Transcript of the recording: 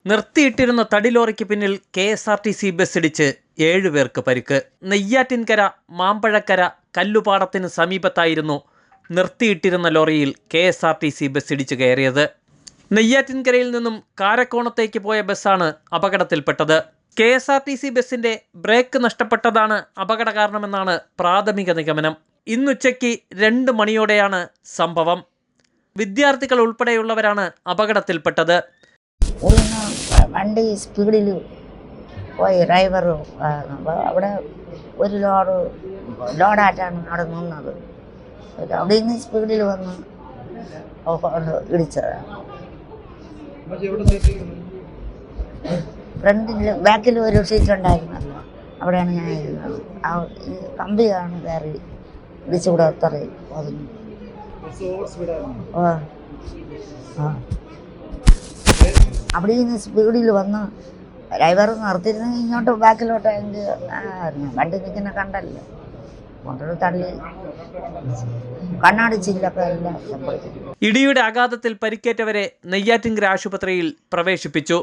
നിർത്തിയിട്ടിരുന്ന തടിലോറിക്ക് പിന്നിൽ KSRTC ബസ്സിടിച്ച് 7 പേർക്ക് പരിക്ക്. നെയ്യാറ്റിൻകര മാമ്പഴക്കര കല്ലുപാടത്തിന് സമീപത്തായിരുന്നു നിർത്തിയിട്ടിരുന്ന ലോറിയിൽ KSRTC ബസ്സിടിച്ച് കയറിയത്. നെയ്യാറ്റിൻകരയിൽ നിന്നും കാരക്കോണത്തേക്ക് പോയ ബസ്സാണ് അപകടത്തിൽപ്പെട്ടത്. KSRTC ബസ്സിന്റെ ബ്രേക്ക് നഷ്ടപ്പെട്ടതാണ് അപകട കാരണമെന്നാണ് പ്രാഥമിക നിഗമനം. ഇന്നുച്ചയ്ക്ക് 2 മണിയോടെയാണ് സംഭവം. വിദ്യാർത്ഥികൾ ഉൾപ്പെടെയുള്ളവരാണ് അപകടത്തിൽപ്പെട്ടത്. വണ്ടി സ്പീഡിൽ പോയി ഡ്രൈവർ അവിടെ ഒരു ലോഡായിട്ടാണ് അവിടെ നിന്നത്. അവിടെ നിന്ന് സ്പീഡിൽ വന്ന് ഇടിച്ചതാണ്. ഫ്രണ്ടിൽ ബാക്കിൽ ഒരു സീറ്റ് ഉണ്ടായിരുന്നല്ലോ, അവിടെയാണ് ഞാൻ ഇരുന്നത്. ആ കമ്പിയാണ് കയറി ഇടിച്ചുകൂടെ അത്രയും ഒതുങ്ങി. അവിടെ നിന്ന് സ്പീഡിൽ വന്ന് ഡ്രൈവർ നിർത്തിയിരുന്നെങ്കിൽ ഇങ്ങോട്ട് ബാക്കിലോട്ട് ആയിരുന്നു. വണ്ടി നിൽക്കുന്ന കണ്ടല്ലോ, കൊണ്ടൊരു തള്ളി കണ്ണാടി ചില്ലൊക്കെ എല്ലാം സംഭവിച്ചു. ഇടിയുടെ ആഘാതത്തിൽ പരിക്കേറ്റവരെ നെയ്യാറ്റിൻകര ആശുപത്രിയിൽ പ്രവേശിപ്പിച്ചു.